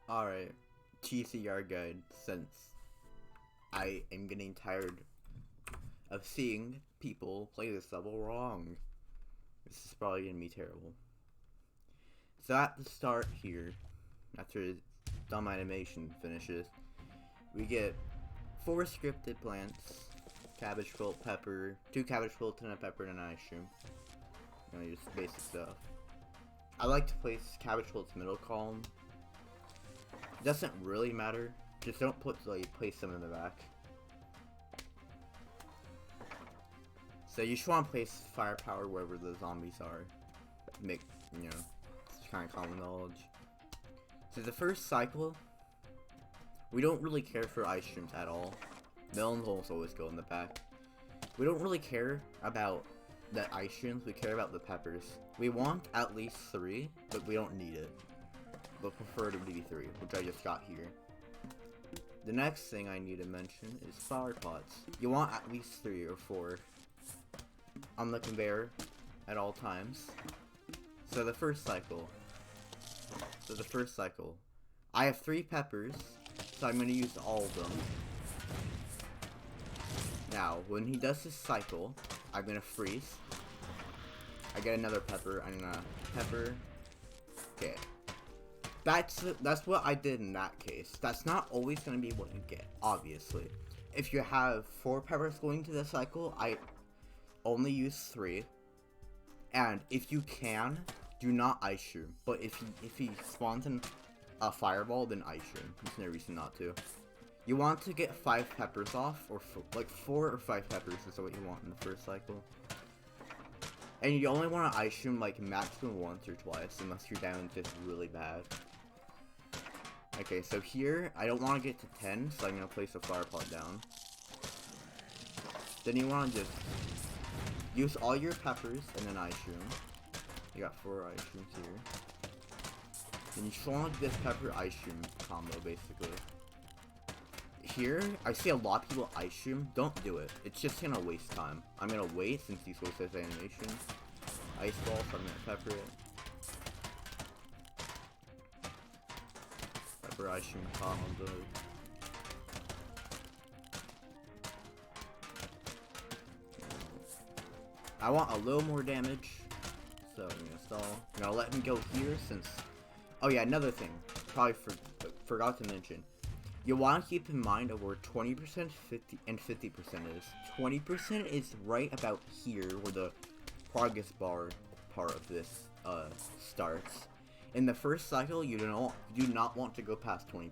Alright, DZR guide, since I am getting tired of seeing people play this level wrong. This is probably gonna be terrible. So at the start here, after dumb animation finishes, we get 4 scripted plants, cabbage pult, pepper, 2 cabbage pult, and a pepper, and an ice cream. You know, just basic stuff. I like to place cabbage pult's middle column. It doesn't really matter. Just don't place them in the back. So you just want to place firepower wherever the zombies are. It's kind of common knowledge. So the first cycle, we don't really care for ice streams at all. Melons always go in the back. We don't really care about the ice streams, we care about the peppers. We want at least 3, but we don't need it. But prefer to be 3, which I just got here. The next thing I need to mention is flower pots. You want at least 3 or 4 on the conveyor at all times. So the first cycle, I have 3 peppers, so I'm going to use all of them. Now, when he does his cycle, I'm going to freeze. I get another pepper, I'm going to pepper. Okay. That's what I did in that case. That's not always going to be what you get, obviously. If you have 4 peppers going to the cycle, I only use 3. And if you can, do not ice shroom. But if he spawns in a fireball, then ice shroom. There's no reason not to. You want to get 5 peppers off, or like 4 or 5 peppers is what you want in the first cycle. And you only want to ice shroom like maximum once or twice, unless your damage is really bad. Okay, so here, I don't want to get to 10, so I'm going to place a flower pot down. Then you want to just use all your peppers and then ice shroom. You got 4 ice shrooms here. Then you just want to do this pepper ice shroom combo, basically. Here, I see a lot of people ice shroom. Don't do it. It's just gonna waste time. I'm gonna wait since he's supposed to have animation. Ice ball, so I'm gonna pepper it. Pepper ice shroom combo. I want a little more damage, so I'm gonna stall. I'm gonna let him go here since. Oh yeah, another thing. Probably forgot to mention. You want to keep in mind of where 20%, 50, and 50% is. 20% is right about here where the progress bar part of this starts. In the first cycle, you do not want to go past 20%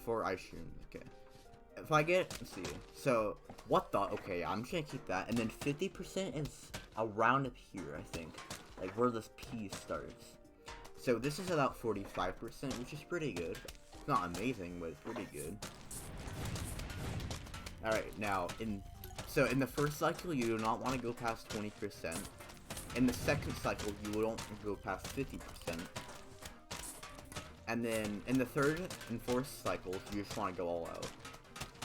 for ice cream. Okay. If I get, let's see. So okay, I'm just gonna keep that, and then 50% is around up here, I think, like where this P starts. So this is about 45%, which is pretty good. It's not amazing, but it's pretty good. Alright, now, in the first cycle, you do not want to go past 20%. In the second cycle, you don't go past 50%. And then, in the third and fourth cycles, you just want to go all out.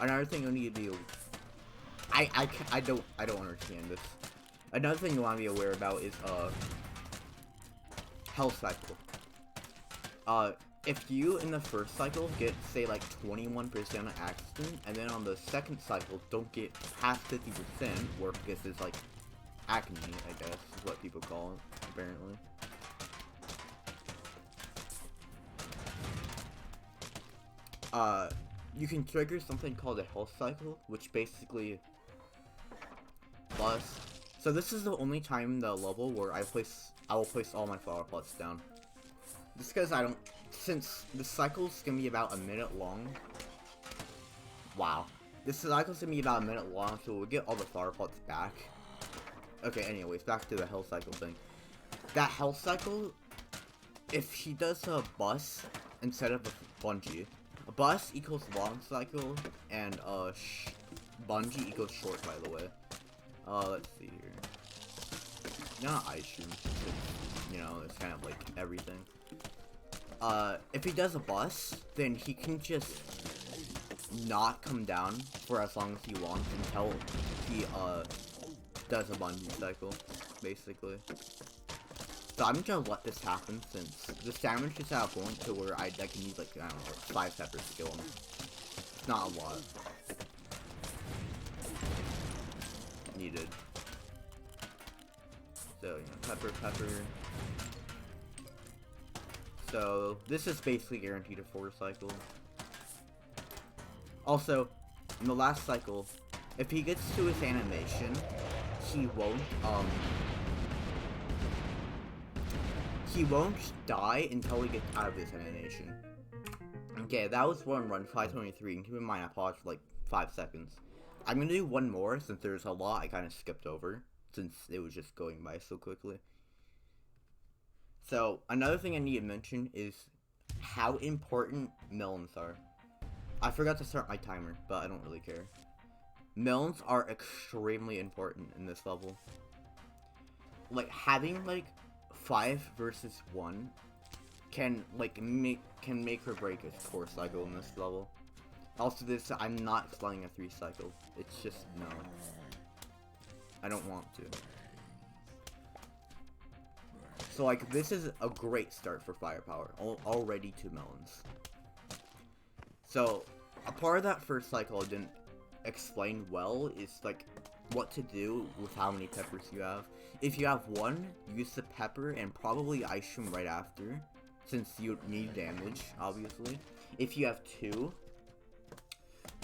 Another thing you need to be... I don't understand this. Another thing you want to be aware about is, health cycle. If you, in the first cycle, get, say, like, 21% accident, and then on the second cycle, don't get past 50%, where this is, like, acne, I guess, is what people call it, apparently. You can trigger something called a health cycle, which basically plus. So this is the only time in the level where I will place all my flower pots down. Just because since the cycle's gonna be about a minute long. Wow. This cycle's gonna be about a minute long, so we'll get all the flower pots back. Okay, anyways, back to the health cycle thing. That health cycle, if he does a bus instead of a bungee, a bus equals long cycle, and bungee equals short, by the way. Let's see here. Not ice cream, it's kind of like everything. If he does a bus, then he can just not come down for as long as he wants until he, does a bungee cycle, basically. So I'm just gonna let this happen since this damage is at a point to where I can use like, I don't know, 5 peppers to kill him. It's not a lot. Needed. So, you know, pepper. So, this is basically guaranteed a 4 cycle. Also, in the last cycle, if he gets to his animation, he won't die until he gets out of his animation. Okay, that was one run, 523, and keep in mind I paused for like 5 seconds. I'm gonna do one more since there's a lot I kind of skipped over, since it was just going by so quickly. So, another thing I need to mention is how important melons are. I forgot to start my timer, but I don't really care. Melons are extremely important in this level. Like, having, like, 5 versus 1 can, like, make or break a 4 cycle in this level. Also, I'm not selling a 3 cycle. It's just, no. I don't want to. So, like, this is a great start for firepower. Already 2 melons. So, a part of that first cycle I didn't explain well is, like, what to do with how many peppers you have. If you have 1, use the pepper and probably ice cream right after, since you need damage, obviously. If you have 2,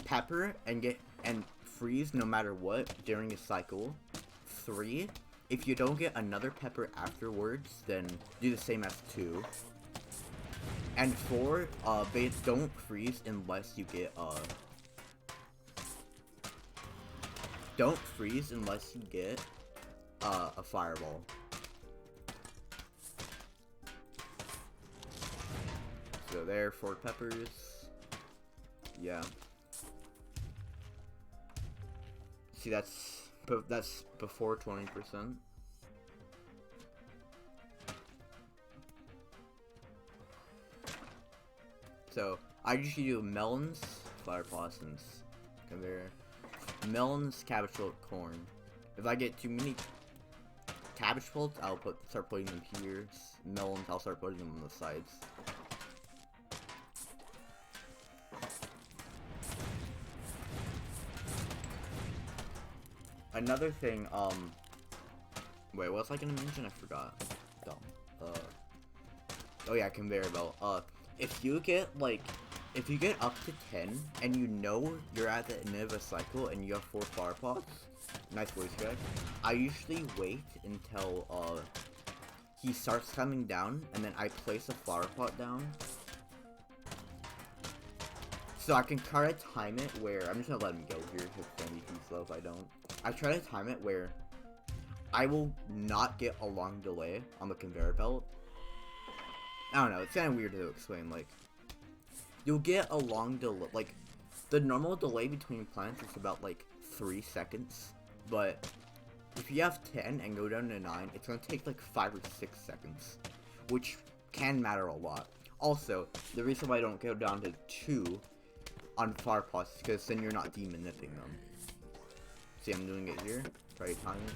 pepper and freeze no matter what during the cycle. 3, if you don't get another pepper afterwards, then do the same as 2. And 4, don't freeze unless you get don't freeze unless you get a fireball. So there, 4 peppers. Yeah. See, that's before 20%. So I usually do melons, flower blossoms, conveyor, melons, cabbage float, corn. If I get too many cabbage floats, I'll start putting them here. Melons, I'll start putting them on the sides. Another thing, wait, what was I gonna mention? I forgot. Dumb. Oh yeah, conveyor belt. If you get up to 10, and you know you're at the end of a cycle, and you have 4 flower pots, nice voice crack, I usually wait until, he starts coming down, and then I place a flower pot down. So I can try to time it where, I'm just gonna let him go here, because it's gonna be too slow if I don't. I try to time it where I will not get a long delay on the conveyor belt. I don't know, it's kind of weird to explain, like, you'll get a long delay, like, the normal delay between plants is about, like, 3 seconds, but if you have 10 and go down to 9, it's gonna take, like, 5 or 6 seconds, which can matter a lot. Also, the reason why I don't go down to 2 on flower pots is because then you're not demonipping them. See, I'm doing it here. Try to time it.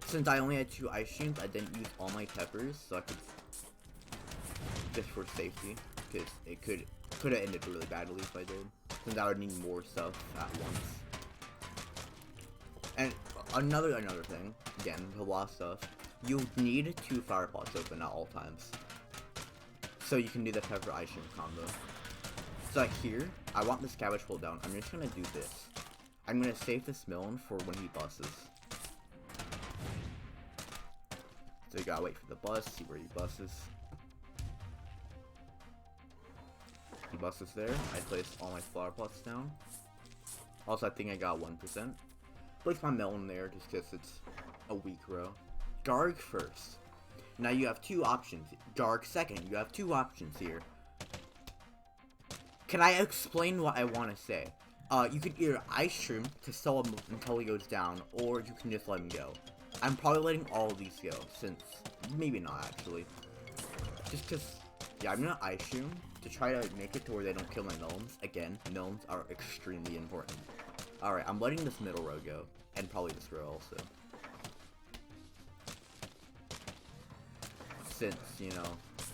Since I only had 2 ice creams, I didn't use all my peppers, so I could, just for safety, because it could have ended really badly if I did. Since I would need more stuff at once. And another thing, again, the lost stuff, you need 2 flower pots open at all times, so you can do the pepper ice cream combo. So like here, I want this cabbage pulled down. I'm just gonna do this. I'm gonna save this melon for when he busts. So you gotta wait for the bust, see where he busts. He busts there. I placed all my flower pots down. Also, I think I got 1%. Place my melon there just because it's a weak row. Garg first. Now you have 2 options. Garg second. You have 2 options here. Can I explain what I want to say? You could either ice cream to sell him until he goes down, or you can just let him go. I'm probably letting all of these go, since, maybe not actually. Just cause, yeah, I'm gonna ice cream to try to make it to where they don't kill my melons. Again, melons are extremely important. Alright, I'm letting this middle row go, and probably this row also. since, you know,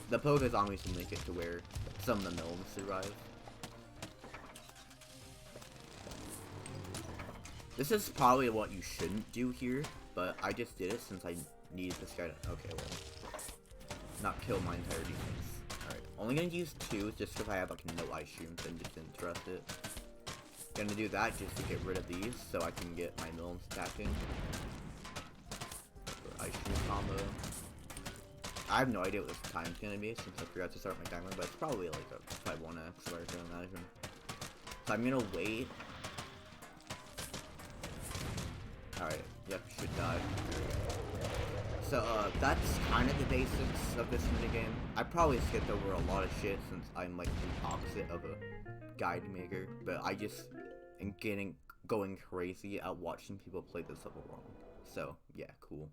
the Poga zombies will make it to where some of the gnomes survive. This is probably what you shouldn't do here, but I just did it since I needed this guy to, okay, well, not kill my entire defense. Alright, only gonna use 2 just because I have like no ice shrooms and just didn't trust it. Gonna do that just to get rid of these so I can get my gnomes attacking. For ice shroom combo. I have no idea what this time's gonna be since I forgot to start my timer, but it's probably like a 5-1x, or I can imagine. So I'm gonna wait. Alright, yep, should die. There we go. So, that's kind of the basics of this minigame. I probably skipped over a lot of shit since I'm like the opposite of a guide maker, but I just am going crazy at watching people play this level wrong. So, yeah, cool.